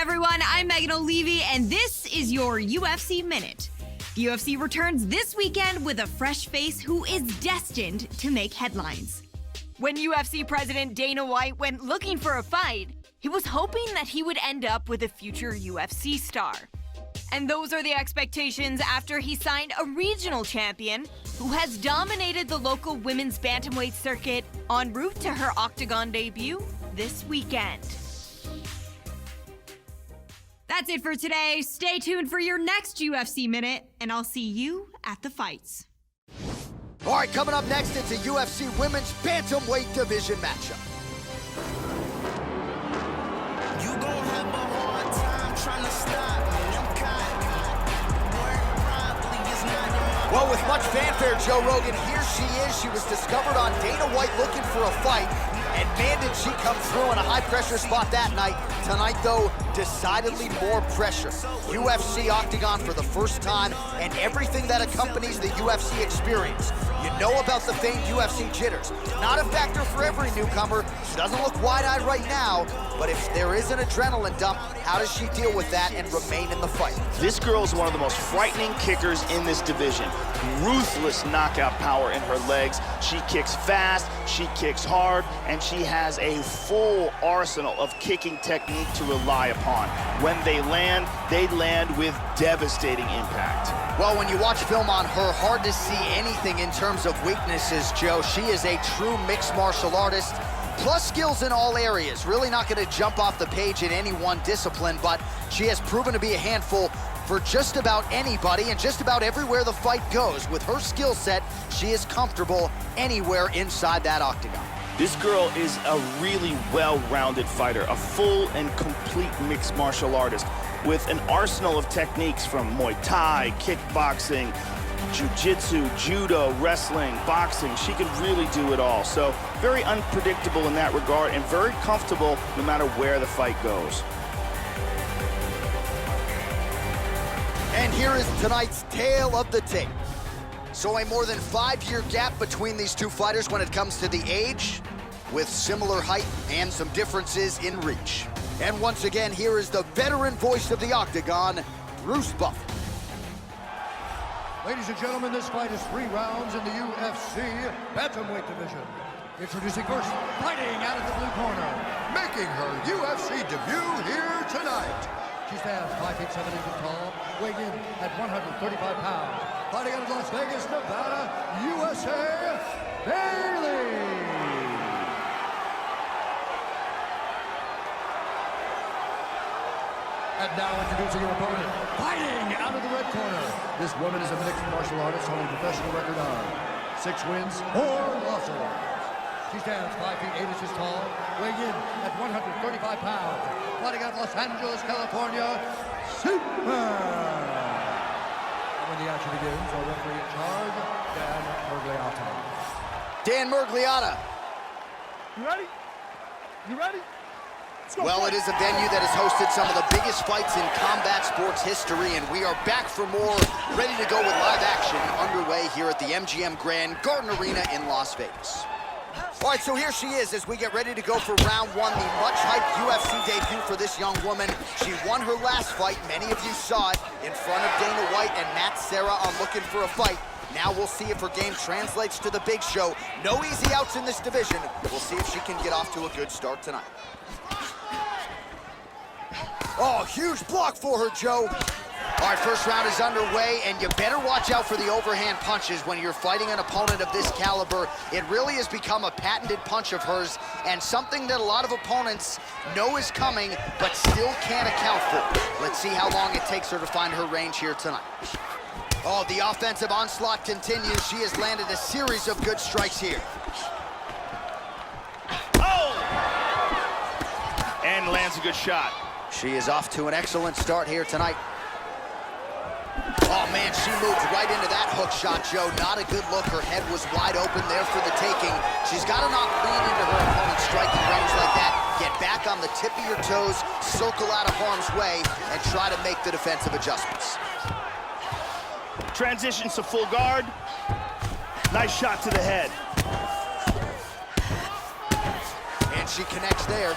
everyone, I'm Megan O'Leary, and this is your UFC Minute. The UFC returns this weekend with a fresh face who is destined to make headlines. When UFC President Dana White went looking for a fight, he was hoping that he would end up with a future UFC star. And those are the expectations after he signed a regional champion who has dominated the local women's bantamweight circuit en route to her Octagon debut this weekend. That's it for today. Stay tuned for your next UFC Minute, and I'll see you at the fights. All right, coming up next, it's a UFC Women's Bantamweight Division matchup. You gon' have a hard time trying to stop me. I'm caught. Work probably is not in my. Well, with much fanfare, Joe Rogan, here she is. She was discovered on Dana White looking for a fight. And man, did she come through in a high-pressure spot that night. Tonight, though, decidedly more pressure. UFC Octagon for the first time, and everything that accompanies the UFC experience. You know about the famed UFC jitters. Not a factor for every newcomer. She doesn't look wide-eyed right now, but if there is an adrenaline dump, how does she deal with that and remain in the fight? This girl is one of the most frightening kickers in this division. Ruthless knockout power in her legs. She kicks fast, she kicks hard, and she has a full arsenal of kicking technique to rely upon. When they land with devastating impact. Well, when you watch film on her, hard to see anything in terms of weaknesses, Joe. She is a true mixed martial artist, plus skills in all areas. Really not going to jump off the page in any one discipline, but she has proven to be a handful for just about anybody and just about everywhere the fight goes. With her skill set, she is comfortable anywhere inside that octagon. This girl is a really well-rounded fighter, a full and complete mixed martial artist with an arsenal of techniques from Muay Thai, kickboxing, jiu-jitsu, judo, wrestling, boxing. She can really do it all. So very unpredictable in that regard and very comfortable no matter where the fight goes. And here is tonight's tale of the tape. So a more than 5-year gap between these two fighters when it comes to the age, with similar height and some differences in reach. And once again, here is the veteran voice of the Octagon, Bruce Buffer. Ladies and gentlemen, this fight is 3 rounds in the UFC Bantamweight division. Introducing first, fighting out of the blue corner, making her UFC debut here tonight. She stands 5 feet 7 inches tall, weighing in at 135 pounds. Fighting out of Las Vegas, Nevada, USA, Bailey. And now introducing her opponent, fighting out of the red corner. This woman is a mixed martial artist holding a professional record of 6 wins, 4 losses. She stands 5 feet 8 inches tall, weighing in at 135 pounds. Fighting out of Los Angeles, California, Superman. And when the action begins, our referee in charge, Dan Murgliata. Dan Murgliata. You ready? You ready? Well, it is a venue that has hosted some of the biggest fights in combat sports history, and we are back for more, ready to go with live action underway here at the MGM Grand Garden Arena in Las Vegas. All right, so here she is as we get ready to go for round 1, the much-hyped UFC debut for this young woman. She won her last fight, many of you saw it, in front of Dana White and Matt Serra on Looking for a Fight. Now we'll see if her game translates to the big show. No easy outs in this division. We'll see if she can get off to a good start tonight. Oh, huge block for her, Joe. All right, first round is underway, and you better watch out for the overhand punches when you're fighting an opponent of this caliber. It really has become a patented punch of hers, and something that a lot of opponents know is coming, but still can't account for. Let's see how long it takes her to find her range here tonight. Oh, the offensive onslaught continues. She has landed a series of good strikes here. Oh! And lands a good shot. She is off to an excellent start here tonight. Oh, man, she moved right into that hook shot, Joe. Not a good look. Her head was wide open there for the taking. She's got to not lean into her opponent's striking range like that. Get back on the tip of your toes, circle out of harm's way, and try to make the defensive adjustments. Transitions to full guard. Nice shot to the head. And she connects there.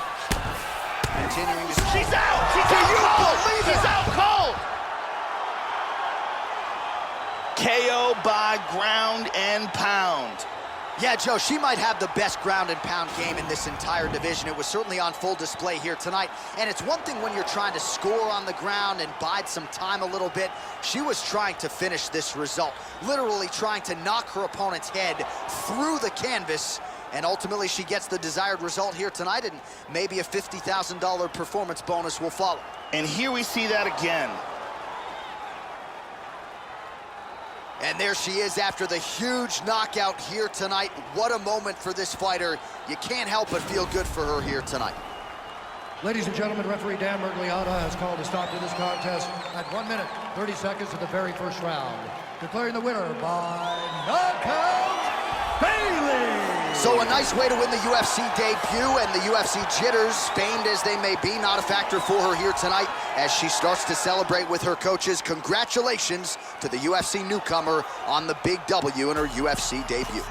Continuing to... She's out! She's out cold! She's out cold! KO by ground and pound. Yeah, Joe, she might have the best ground and pound game in this entire division. It was certainly on full display here tonight. And it's one thing when you're trying to score on the ground and bide some time a little bit. She was trying to finish this result, literally trying to knock her opponent's head through the canvas. And ultimately, she gets the desired result here tonight, and maybe a $50,000 performance bonus will follow. And here we see that again. And there she is after the huge knockout here tonight. What a moment for this fighter. You can't help but feel good for her here tonight. Ladies and gentlemen, referee Dan Mergliata has called a stop to this contest at 1 minute, 30 seconds of the very first round, declaring the winner by knockout, Bailey! So a nice way to win the UFC debut, and the UFC jitters, famed as they may be, not a factor for her here tonight as she starts to celebrate with her coaches. Congratulations to the UFC newcomer on the big W in her UFC debut.